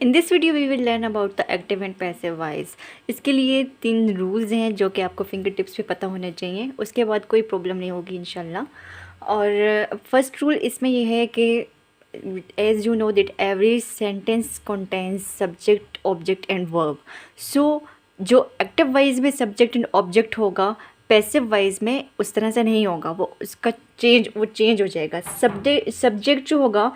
In this video we will learn about the active and passive voice. इसके लिए 3 rules हैं जो कि आपको फिंगर टिप्स पे पता होने चाहिए, उसके बाद कोई प्रॉब्लम नहीं होगी इंशाल्लाह। और फर्स्ट रूल इसमें यह है कि as you know that every sentence contains subject object and verb. So जो एक्टिव वॉइस में सब्जेक्ट एंड ऑब्जेक्ट होगा, पैसिव वाइज में उस तरह से नहीं होगा, वो उसका चेंज हो जाएगा। सब्जेक्ट जो होगा,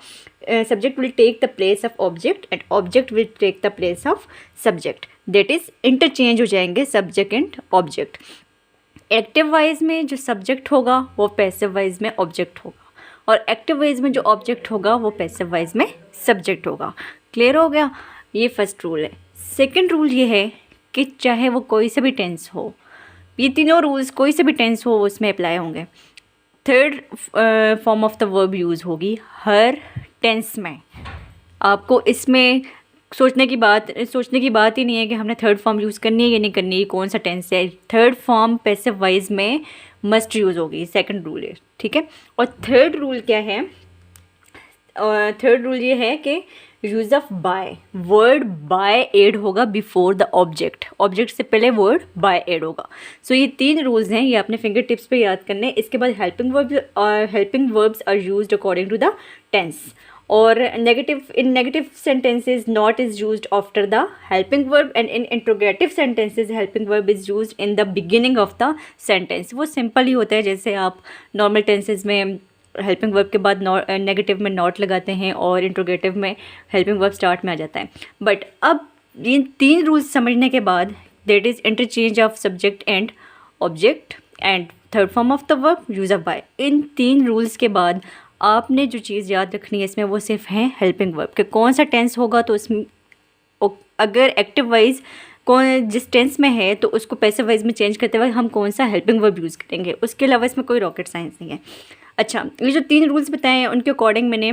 subject will take the place of object and object will take the place of subject, that is interchange हो जाएंगे subject and object. Active voice में जो सब्जेक्ट होगा वो पैसिव वाइज में ऑब्जेक्ट होगा, और एक्टिव वाइज में जो ऑब्जेक्ट होगा वो पैसिव वाइज में सब्जेक्ट होगा। क्लियर हो गया? ये फर्स्ट रूल है। सेकेंड रूल ये है कि चाहे वो कोई से भी टेंस हो, ये तीनों रूल्स कोई से भी टेंस हो उसमें अप्लाई होंगे। Third form of the verb use होगी हर टेंस में। आपको इसमें सोचने की बात ही नहीं है कि हमने थर्ड फॉर्म यूज़ करनी है या नहीं करनी है, कौन सा टेंस है। थर्ड फॉर्म पैसिव वाइज में मस्ट यूज़ होगी, सेकंड रूल है, ठीक है। और थर्ड रूल क्या है? थर्ड रूल ये है कि use of by, word by add होगा बिफोर द ऑब्जेक्ट, ऑब्जेक्ट से पहले वर्ड बाय एड होगा। सो ये 3 रूल्स हैं, ये आपने फिंगर टिप्स पे याद करने। इसके बाद helping verbs are used according to the tense, और negative sentences not is used after the helping verb, and in interrogative sentences helping verb is used in the beginning of the sentence। वो simple ही होता है, जैसे आप normal tenses में helping verb के बाद negative में नॉट लगाते हैं और इंट्रोगेटिव में हेल्पिंग वर्ब स्टार्ट में आ जाता है। बट अब इन 3 रूल्स समझने के बाद, that is interchange of subject and object and third form of the verb use of by, in 3 rules के बाद आपने जो चीज़ याद रखनी है इसमें वो सिर्फ है हेल्पिंग वर्ब के कौन सा टेंस होगा। तो उसमें अगर एक्टिव वाइज कौन जिस टेंस में है तो उसको पैसिव वाइज में चेंज करते वक्त हम कौन सा हेल्पिंग वर्ब यूज़ करेंगे, उसके अलावा इसमें कोई रॉकेट साइंस नहीं है। अच्छा, ये जो 3 रूल्स बताए हैं उनके अकॉर्डिंग मैंने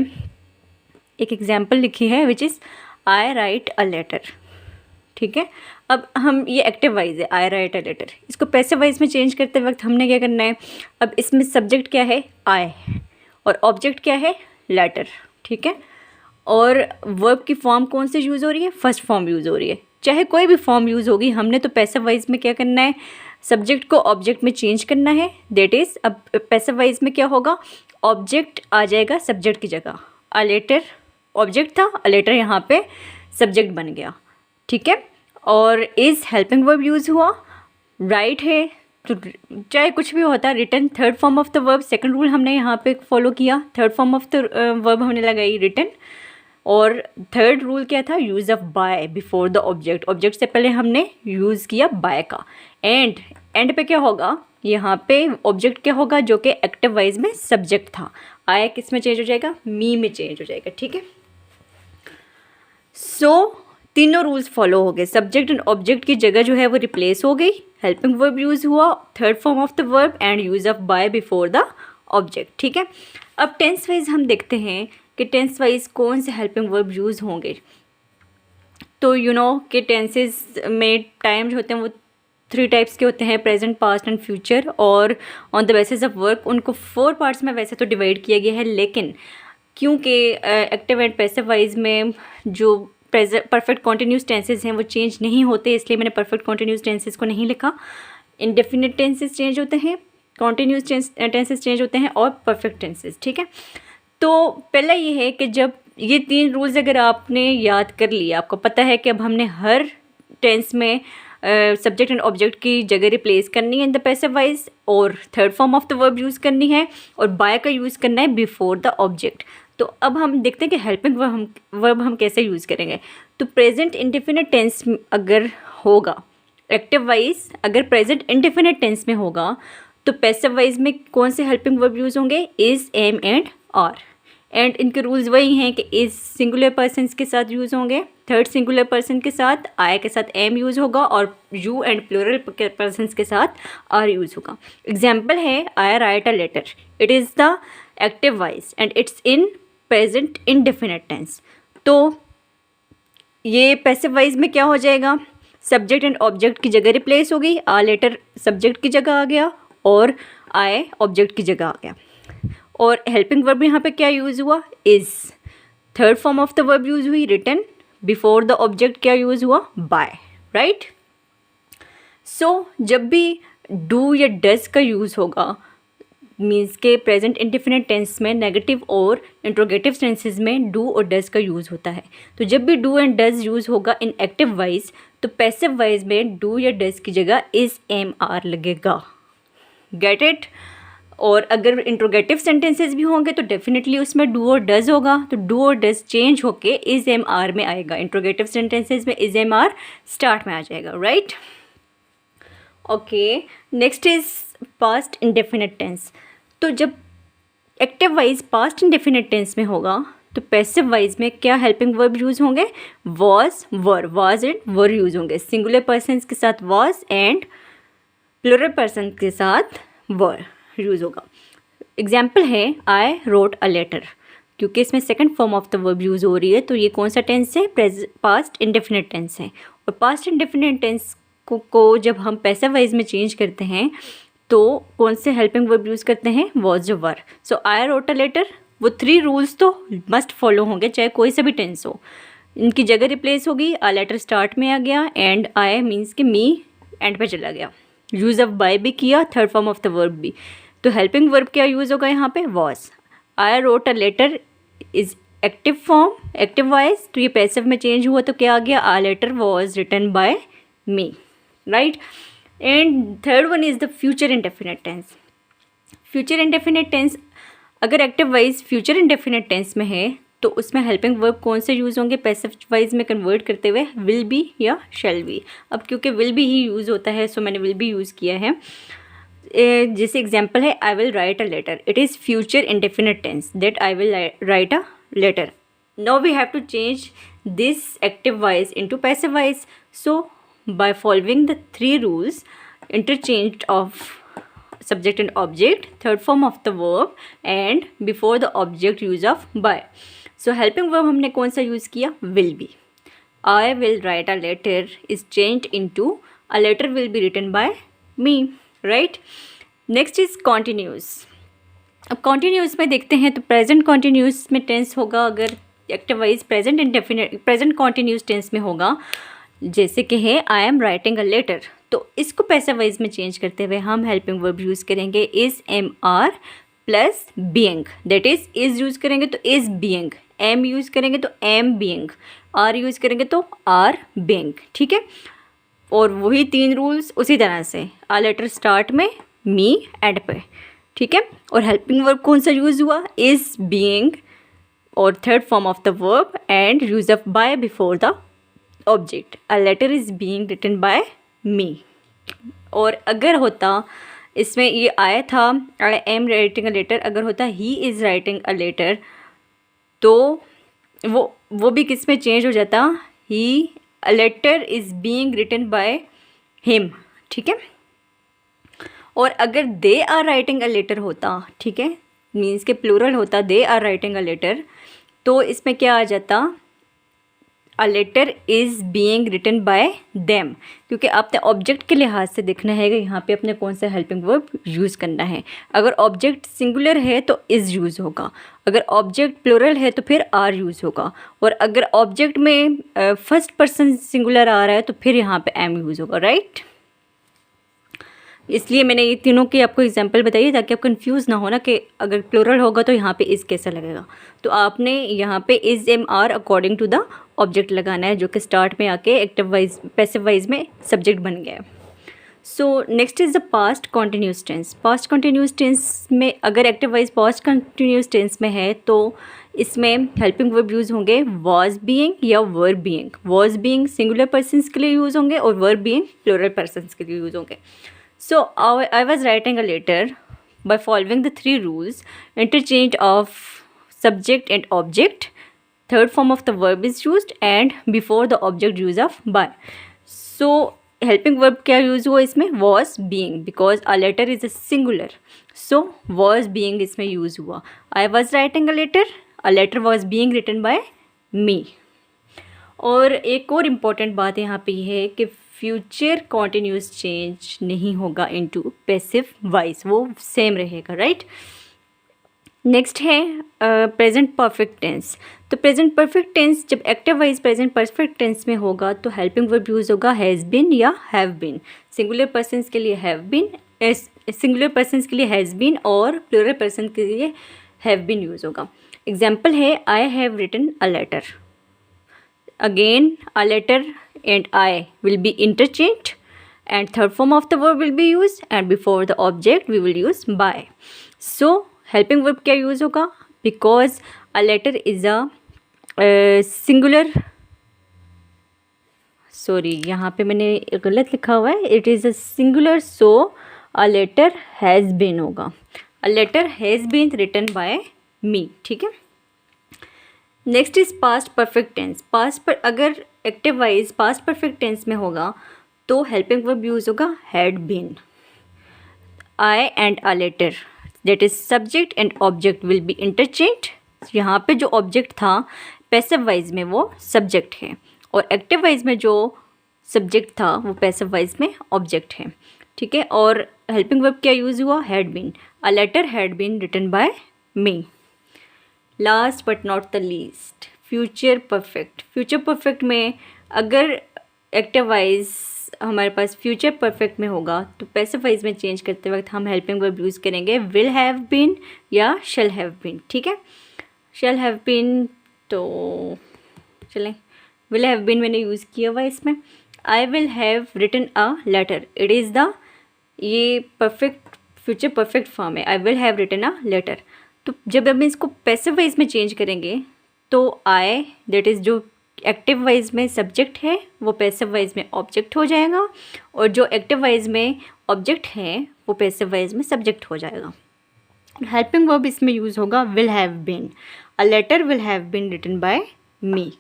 एक एग्जाम्पल लिखी है, which is I write a letter, ठीक है। अब हम ये एक्टिव वाइज है, आई राइट अ लेटर, इसको पैसिव वाइज में चेंज करते वक्त हमने क्या करना है? अब इसमें सब्जेक्ट क्या है? आई, और ऑब्जेक्ट क्या है? लेटर, ठीक है। और वर्ब की फॉर्म कौन सी यूज़ हो रही है? फर्स्ट फॉर्म यूज़ हो रही है। चाहे कोई भी फॉर्म यूज़ होगी, हमने तो पैसिव वाइज में क्या करना है? सब्जेक्ट को ऑब्जेक्ट में चेंज करना है, दैट इज़ अब पैसिव वाइज में क्या होगा? ऑब्जेक्ट आ जाएगा सब्जेक्ट की जगह। अ लेटर ऑब्जेक्ट था, अ लेटर यहाँ पे सब्जेक्ट बन गया, ठीक है। और इज़ हेल्पिंग वर्ब यूज़ हुआ, राइट है, तो चाहे कुछ भी होता है। Written third form of the verb, second rule हमने यहाँ पे फॉलो किया, third form of the verb हमने लगाई रिटन। और थर्ड रूल क्या था? Use of by before the object, object से पहले हमने यूज़ किया बाय का। एंड पे क्या होगा? यहाँ पे ऑब्जेक्ट क्या होगा? जो कि एक्टिव वाइज में सब्जेक्ट था। आय किस में चेंज हो जाएगा? मी में चेंज हो जाएगा, ठीक है। सो तीनों रूल्स फॉलो हो गए। सब्जेक्ट एंड ऑब्जेक्ट की जगह जो है वो रिप्लेस हो गई, हेल्पिंग वर्ब यूज़ हुआ, third form of the verb and use of by before the object, ठीक है। अब टेंस वाइज हम देखते हैं कि टेंस वाइज कौन से हेल्पिंग वर्ब यूज़ होंगे। तो यू नो कि टेंसेज में टाइम जो होते हैं वो 3 टाइप्स के होते हैं, प्रेजेंट, पास्ट एंड फ्यूचर। और on the basis of work उनको 4 पार्ट्स में वैसे तो डिवाइड किया गया है, लेकिन क्योंकि एक्टिव एंड पैसिव वाइज में जो परफेक्ट कॉन्टिन्यूस टेंसेज हैं वो चेंज नहीं होते, इसलिए मैंने परफेक्ट कॉन्टिन्यूस टेंसेज को नहीं लिखा। इंडेफिनिट टेंसेज चेंज होते हैं, कॉन्टिन्यूस टेंसेज चेंज होते हैं, और परफेक्ट टेंसेज, ठीक है। तो पहला ये है कि जब ये 3 रूल्स अगर आपने याद कर लिया, आपको पता है कि अब हमने हर टेंस में सब्जेक्ट एंड ऑब्जेक्ट की जगह रिप्लेस करनी है इन द पैसिव वाइज, और third form of the verb use करनी है, और बाय का यूज़ करना है बिफोर द ऑब्जेक्ट। तो अब हम देखते हैं कि हेल्पिंग वर्ब हम कैसे यूज़ करेंगे। तो प्रेजेंट इंडेफिनिट टेंस अगर होगा, एक्टिव वाइज अगर प्रेजेंट इंडेफिनिट टेंस में होगा, तो पैसिव वाइज में कौन से हेल्पिंग वर्ब यूज़ होंगे? Is, am and are. And इनके रूल्स वही हैं कि इज़ सिंगुलर पर्सन्स के साथ यूज़ होंगे, थर्ड सिंगुलर पर्सन के साथ आई के साथ एम यूज़ होगा, और यू एंड प्लूरल पर्सन्स के साथ आर यूज़ होगा। एग्जाम्पल है I write a letter, it is the active voice and it's in present indefinite tense. तो ये पैसिव वाइज में क्या हो जाएगा? सब्जेक्ट एंड ऑब्जेक्ट की जगह रिप्लेस हो गई, आ लेटर सब्जेक्ट की जगह आ गया और आए ऑब्जेक्ट की जगह आ गया। और हेल्पिंग वर्ब यहाँ पे क्या यूज़ हुआ? Is. Third form of the verb use हुई रिटन, बिफोर द ऑब्जेक्ट क्या यूज़ हुआ, बाय, राइट। सो जब भी डू या डज का यूज़ होगा, मीन्स के प्रेजेंट इंडेफिनिट टेंस में नेगेटिव और इंट्रोगेटिव टेंसेज में डू और डज का यूज़ होता है। तो जब भी डू एंड डज यूज़ होगा इन एक्टिव वाइज, तो पैसिव वाइज में डू या डज की जगह इज एम आर लगेगा। Get it. और अगर इंट्रोगेटिव सेंटेंसेस भी होंगे तो डेफिनेटली उसमें डू और डज होगा, तो डू और डज चेंज होके इज एम आर में आएगा। इंट्रोगेटिव सेंटेंसेस में इज एम आर स्टार्ट में आ जाएगा, right. Okay, next is past indefinite tense. तो जब active voice past indefinite tense में होगा तो पैसिव वाइज में क्या हेल्पिंग वर्ब यूज़ होंगे, was, were, was and were use होंगे। सिंगुलर पर्सन्स के साथ वॉज एंड प्लूरल पर्सन के साथ वर यूज़ होगा। एग्जाम्पल है आई रोट अ लेटर, क्योंकि इसमें second form of the verb use हो रही है, तो ये कौन सा टेंस है, पास्ट इंडेफिनिट टेंस है। और पास्ट इंडेफिनिट टेंस को जब हम पैसिव वाइज में चेंज करते हैं तो कौन से हेल्पिंग वर्ब यूज़ करते हैं, वॉज जो वर। सो आई रोट अ लेटर, वो 3 रूल्स तो मस्ट फॉलो होंगे चाहे कोई सा भी टेंस हो। इनकी जगह रिप्लेस होगी, आ लेटर स्टार्ट में आ गया एंड आई मीन्स कि मी एंड पे चला गया। यूज़ ऑफ बाय भी किया, third form of the verb भी। तो हेल्पिंग वर्ब क्या यूज़ होगा यहाँ पे, was. I wrote a letter is active form, active voice, तो ये पैसिव में चेंज हुआ तो क्या आ गया, a letter was written by me, right. And third one is the future indefinite tense. Future indefinite tense अगर active voice future indefinite tense में है तो उसमें हेल्पिंग वर्ब कौन से यूज़ होंगे, पैसिव वाइज में कन्वर्ट करते हुए विल बी या शैल बी। अब क्योंकि विल बी ही यूज़ होता है सो मैंने विल बी यूज़ किया है। जैसे एग्जाम्पल है I will write a letter, it is future indefinite tense that I will write a letter. Now we have to change this active voice into passive voice. So by following the 3 rules, interchange of subject and object, third form of the verb and before the object use of by. So helping verb हमने कौन सा use किया, will be. I will write a letter is changed into a letter will be written by me, right? Next is continuous. अब continuous में देखते हैं तो present continuous में tense होगा, अगर active wise present indefinite present continuous tense में होगा, जैसे कि है I am writing a letter, तो इसको पैसिव वाइज में चेंज करते हुए हम हेल्पिंग वर्ब यूज़ करेंगे is am are plus being, that is use करेंगे तो इज़ बीइंग, एम यूज़ करेंगे तो एम बीइंग, आर यूज़ करेंगे तो आर बीइंग, ठीक है। और वही 3 रूल्स उसी तरह से आ लेटर स्टार्ट में, मी एंड पे, ठीक है। और हेल्पिंग वर्ब कौन सा यूज़ हुआ, इज़ बीइंग और third form of the verb and use of by before the object, a letter is being written by me. और अगर होता इसमें ये आया था I am writing a letter, अगर होता he is writing a letter, तो वो भी किस में चेंज हो जाता, he a letter is being written by him, ठीक है। और अगर they are writing a letter होता, ठीक है, मीन्स के प्लूरल होता they are writing a letter, तो इसमें क्या आ जाता, a letter is being written by them, क्योंकि आपने ऑब्जेक्ट के लिहाज से देखना है कि यहाँ पे अपने कौन सा हेल्पिंग वर्ब यूज़ करना है। अगर ऑब्जेक्ट सिंगुलर है तो इज़ यूज़ होगा, अगर ऑब्जेक्ट प्लूरल है तो फिर आर यूज़ होगा, और अगर ऑब्जेक्ट में फर्स्ट पर्सन सिंगुलर आ रहा है तो फिर यहाँ पे एम यूज़ होगा, राइट। इसलिए मैंने ये तीनों की आपको एग्जांपल बताई ताकि आप कंफ्यूज ना हो ना कि अगर प्लूरल होगा तो यहाँ पे इज़ कैसा लगेगा। तो आपने यहाँ पे is am are according to the object लगाना है, जो कि स्टार्ट में आके एक्टिव वाइज पैसिव वाइज में सब्जेक्ट बन गया है। So next is the past continuous tense. Past continuous tense में अगर active voice past continuous tense में है तो इसमें हेल्पिंग वर्ब यूज़ होंगे वॉज बीइंग या were being. Was being singular persons के लिए यूज़ होंगे और वर बीइंग प्लूरल पर्सन्स के लिए यूज़ होंगे। So I was writing a letter by following the 3 rules, interchange of subject and object, third form of the verb is used and before the object use of by. So helping verb क्या use हुआ इसमें, was being, because a letter is a singular, so was being इसमें use हुआ। I was writing a letter was being written by me। और एक और important बात यहाँ पे है कि फ्यूचर कॉन्टीन्यूस चेंज नहीं होगा इनटू पैसिव वाइज, वो सेम रहेगा, राइट। नेक्स्ट है प्रेजेंट परफेक्ट टेंस। तो प्रेजेंट परफेक्ट टेंस जब active voice present perfect tense में होगा तो हेल्पिंग वर्ब यूज़ होगा हैज़ बीन या हैव बीन। सिंगुलर पर्सन्स के लिए हैव बीन, सिंगुलर पर्सन्स के लिए हैज़ बीन और प्लूरल पर्सन के लिए हैव बीन यूज़ होगा। एग्जाम्पल है I have written a letter. Again a letter and I will be interchanged and third form of the verb will be used and before the object we will use by. So helping verb क्या use होगा? Because a letter is a singular, sorry यहाँ पे मैंने गलत लिखा हुआ है, it is a singular, so a letter has been होगा। A letter has been written by me, ठीक है। Next is past perfect tense. Past पर अगर active voice past perfect tense में होगा तो हेल्पिंग वर्ब यूज़ होगा had been. I and a letter that is subject and object will be interchange. यहाँ पे जो ऑब्जेक्ट था पैसिव वाइज में वो सब्जेक्ट है और एक्टिव वाइज में जो सब्जेक्ट था वो पैसिव वाइज में ऑब्जेक्ट है, ठीक है। और हेल्पिंग वर्ब क्या यूज़ हुआ? Had been. A letter had been written by me. Last but not the least future perfect. Future perfect में अगर एक्टिव वाइज हमारे पास फ्यूचर परफेक्ट में होगा तो पैसिव वाइज में चेंज करते वक्त हम हेल्पिंग वर्ब यूज़ करेंगे विल हैव बीन या शैल हैव बीन, ठीक है। शैल हैव बीन तो चलें, विल हैव बीन मैंने यूज़ किया हुआ इसमें। I will have written a letter, it is the, ये परफेक्ट फ्यूचर परफेक्ट फॉर्म है, I will have written a letter. तो जब हम इसको पैसिव वाइज में चेंज करेंगे तो आई दैट इज़ जो एक्टिव वाइज में सब्जेक्ट है वो पैसिव वाइज में ऑब्जेक्ट हो जाएगा और जो एक्टिव वाइज में ऑब्जेक्ट है वो पैसिव वाइज में सब्जेक्ट हो जाएगा। हेल्पिंग वर्ब इसमें यूज़ होगा will have been. A letter will have been written by me.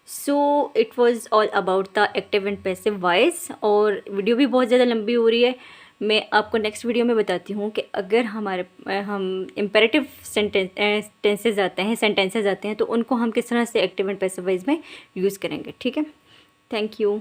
So it was all about the active and passive voice. और वीडियो भी बहुत ज़्यादा लंबी हो रही है, मैं आपको नेक्स्ट वीडियो में बताती हूँ कि अगर हम इम्पेरेटिव सेंटेंसेस आते हैं तो उनको हम किस तरह से एक्टिव एंड पैसिव वॉइस में यूज़ करेंगे, ठीक है। Thank you.